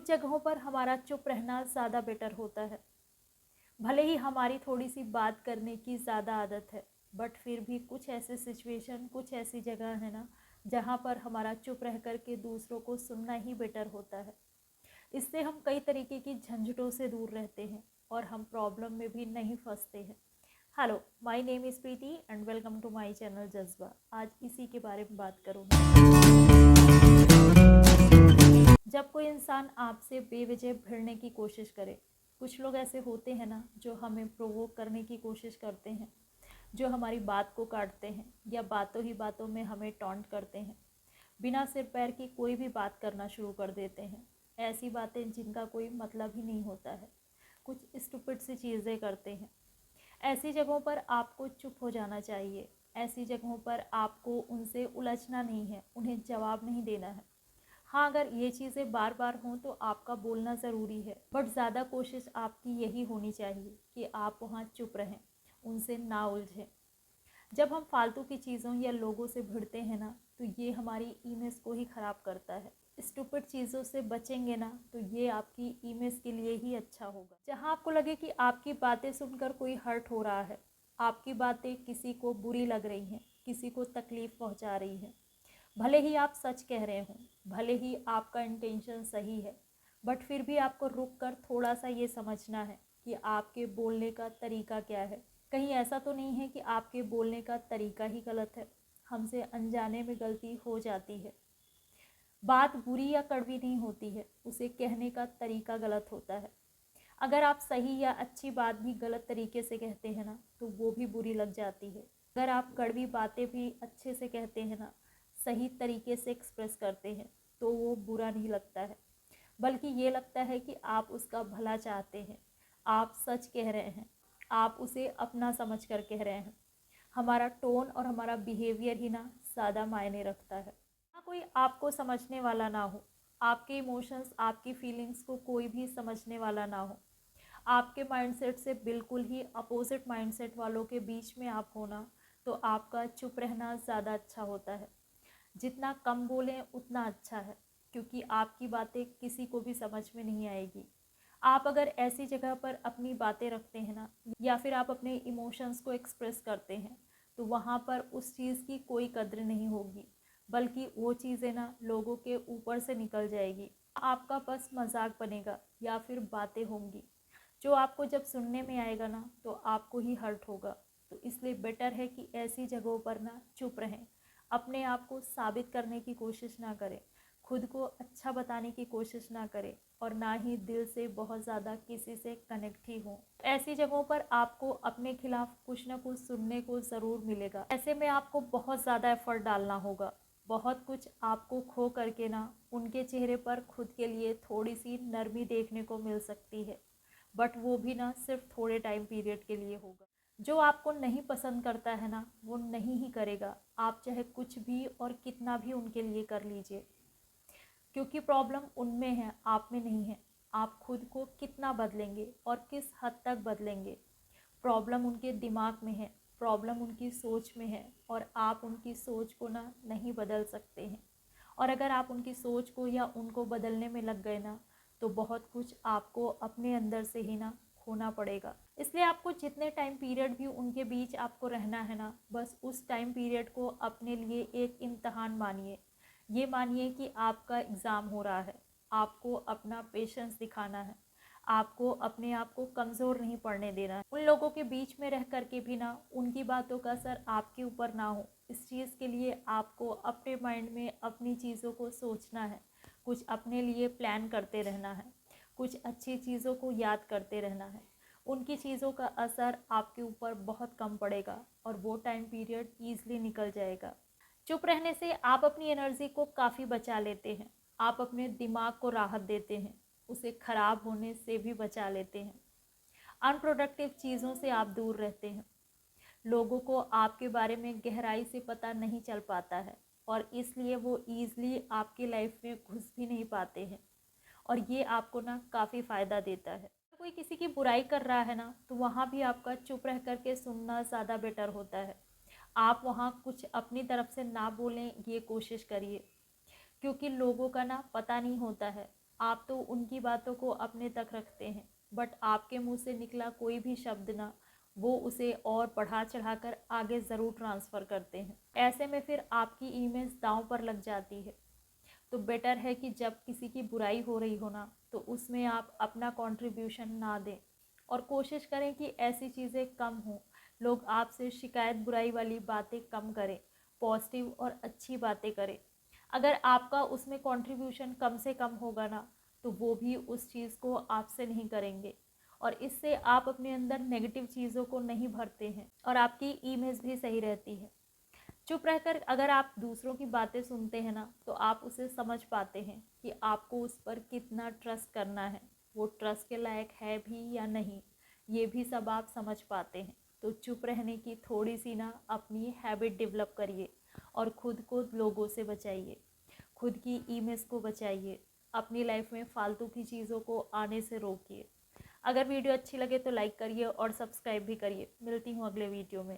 कुछ जगहों पर हमारा चुप रहना ज़्यादा बेटर होता है। भले ही हमारी थोड़ी सी बात करने की ज़्यादा आदत है, बट फिर भी कुछ ऐसे सिचुएशन, कुछ ऐसी जगह है ना जहाँ पर हमारा चुप रह कर के दूसरों को सुनना ही बेटर होता है। इससे हम कई तरीके की झंझटों से दूर रहते हैं और हम प्रॉब्लम में भी नहीं फंसते हैं। Hello, my name is Preeti and welcome to my channel Jazba. आज इसी के बारे में बात करूँगी। जब कोई इंसान आपसे बेवजह भिड़ने की कोशिश करे, कुछ लोग ऐसे होते हैं ना जो हमें प्रोवोक करने की कोशिश करते हैं, जो हमारी बात को काटते हैं या बातों ही बातों में हमें टॉन्ट करते हैं, बिना सिर पैर की कोई भी बात करना शुरू कर देते हैं। ऐसी बातें जिनका कोई मतलब ही नहीं होता है, कुछ स्टूपिड सी चीज़ें करते हैं। ऐसी जगहों पर आपको चुप हो जाना चाहिए। ऐसी जगहों पर आपको उनसे उलझना नहीं है, उन्हें जवाब नहीं देना है। हाँ, अगर ये चीज़ें बार बार हों तो आपका बोलना ज़रूरी है, बट ज़्यादा कोशिश आपकी यही होनी चाहिए कि आप वहाँ चुप रहें, उनसे ना उलझें। जब हम फालतू की चीज़ों या लोगों से भिड़ते हैं ना, तो ये हमारी इमेज को ही ख़राब करता है। स्टूपिड चीज़ों से बचेंगे ना तो ये आपकी इमेज के लिए ही अच्छा होगा। जहाँ आपको लगे कि आपकी बातें सुनकर कोई हर्ट हो रहा है, आपकी बातें किसी को बुरी लग रही हैं, किसी को तकलीफ़ पहुँचा रही हैं, भले ही आप सच कह रहे हों, भले ही आपका इंटेंशन सही है, बट फिर भी आपको रुक कर थोड़ा सा ये समझना है कि आपके बोलने का तरीका क्या है। कहीं ऐसा तो नहीं है कि आपके बोलने का तरीका ही गलत है। हमसे अनजाने में गलती हो जाती है। बात बुरी या कड़वी नहीं होती है, उसे कहने का तरीका गलत होता है। अगर आप सही या अच्छी बात भी गलत तरीके से कहते हैं ना तो वो भी बुरी लग जाती है। अगर आप कड़वी बातें भी अच्छे से कहते हैं ना, सही तरीके से एक्सप्रेस करते हैं, तो वो बुरा नहीं लगता है, बल्कि ये लगता है कि आप उसका भला चाहते हैं, आप सच कह रहे हैं, आप उसे अपना समझ कर कह रहे हैं। हमारा टोन और हमारा बिहेवियर ही ना ज़्यादा मायने रखता है। ना कोई आपको समझने वाला ना हो, आपके इमोशंस, आपकी फीलिंग्स को कोई भी समझने वाला ना हो, आपके माइंडसेट से बिल्कुल ही अपोजिट माइंडसेट वालों के बीच में आप हो ना, तो आपका चुप रहना ज़्यादा अच्छा होता है। जितना कम बोलें उतना अच्छा है, क्योंकि आपकी बातें किसी को भी समझ में नहीं आएगी। आप अगर ऐसी जगह पर अपनी बातें रखते हैं ना, या फिर आप अपने इमोशंस को एक्सप्रेस करते हैं, तो वहाँ पर उस चीज़ की कोई कद्र नहीं होगी, बल्कि वो चीज़ें ना लोगों के ऊपर से निकल जाएगी। आपका बस मजाक बनेगा या फिर बातें होंगी जो आपको जब सुनने में आएगा ना तो आपको ही हर्ट होगा। तो इसलिए बेटर है कि ऐसी जगहों पर ना चुप रहें, अपने आप को साबित करने की कोशिश ना करें, खुद को अच्छा बताने की कोशिश ना करें, और ना ही दिल से बहुत ज़्यादा किसी से कनेक्ट ही हो। ऐसी जगहों पर आपको अपने खिलाफ कुछ ना कुछ सुनने को ज़रूर मिलेगा। ऐसे में आपको बहुत ज़्यादा एफर्ट डालना होगा, बहुत कुछ आपको खो करके ना उनके चेहरे पर खुद के लिए थोड़ी सी नरमी देखने को मिल सकती है, बट वो भी ना सिर्फ थोड़े टाइम पीरियड के लिए होगा। जो आपको नहीं पसंद करता है ना वो नहीं ही करेगा, आप चाहे कुछ भी और कितना भी उनके लिए कर लीजिए, क्योंकि प्रॉब्लम उनमें है, आप में नहीं है। आप खुद को कितना बदलेंगे और किस हद तक बदलेंगे, प्रॉब्लम उनके दिमाग में है, प्रॉब्लम उनकी सोच में है, और आप उनकी सोच को ना नहीं बदल सकते हैं। और अगर आप उनकी सोच को या उनको बदलने में लग गए ना तो बहुत कुछ आपको अपने अंदर से ही ना खोना पड़ेगा। इसलिए आपको जितने टाइम पीरियड भी उनके बीच आपको रहना है ना, बस उस टाइम पीरियड को अपने लिए एक इम्तहान मानिए। ये मानिए कि आपका एग्ज़ाम हो रहा है, आपको अपना पेशेंस दिखाना है, आपको अपने आप को कमज़ोर नहीं पड़ने देना है। उन लोगों के बीच में रह करके भी ना उनकी बातों का असर आपके ऊपर ना हो, इस चीज़ के लिए आपको अपने माइंड में अपनी चीज़ों को सोचना है, कुछ अपने लिए प्लान करते रहना है, कुछ अच्छी चीज़ों को याद करते रहना है। उनकी चीज़ों का असर आपके ऊपर बहुत कम पड़ेगा और वो टाइम पीरियड ईज़िली निकल जाएगा। चुप रहने से आप अपनी एनर्जी को काफ़ी बचा लेते हैं, आप अपने दिमाग को राहत देते हैं, उसे ख़राब होने से भी बचा लेते हैं। अनप्रोडक्टिव चीज़ों से आप दूर रहते हैं। लोगों को आपके बारे में गहराई से पता नहीं चल पाता है और इसलिए वो ईज़िली आपकी लाइफ में घुस भी नहीं पाते हैं, और ये आपको ना काफ़ी फ़ायदा देता है। कोई किसी की बुराई कर रहा है ना तो वहाँ भी आपका चुप रह कर के सुनना ज़्यादा बेटर होता है। आप वहाँ कुछ अपनी तरफ से ना बोलें, ये कोशिश करिए, क्योंकि लोगों का ना पता नहीं होता है आप तो उनकी बातों को अपने तक रखते हैं, बट आपके मुंह से निकला कोई भी शब्द ना, वो उसे और बढ़ा चढ़ाकर आगे ज़रूर ट्रांसफ़र करते हैं। ऐसे में फिर आपकी इमेज दांव पर लग जाती है। तो बेटर है कि जब किसी की बुराई हो रही हो ना, तो उसमें आप अपना कंट्रीब्यूशन ना दें और कोशिश करें कि ऐसी चीज़ें कम हों। लोग आपसे शिकायत बुराई वाली बातें कम करें, पॉजिटिव और अच्छी बातें करें। अगर आपका उसमें कंट्रीब्यूशन कम से कम होगा ना, तो वो भी उस चीज़ को आपसे नहीं करेंगे और इससे आप अपने अंदर नेगेटिव चीज़ों को नहीं भरते हैं और आपकी इमेज भी सही रहती है। चुप रहकर अगर आप दूसरों की बातें सुनते हैं ना, तो आप उसे समझ पाते हैं कि आपको उस पर कितना ट्रस्ट करना है, वो ट्रस्ट के लायक है भी या नहीं, ये भी सब आप समझ पाते हैं। तो चुप रहने की थोड़ी सी ना अपनी हैबिट डेवलप करिए और खुद को लोगों से बचाइए, खुद की इमेज को बचाइए, अपनी लाइफ में फालतू की चीज़ों को आने से रोकिए। अगर वीडियो अच्छी लगे तो लाइक करिए और सब्सक्राइब भी करिए। मिलती हूँ अगले वीडियो में।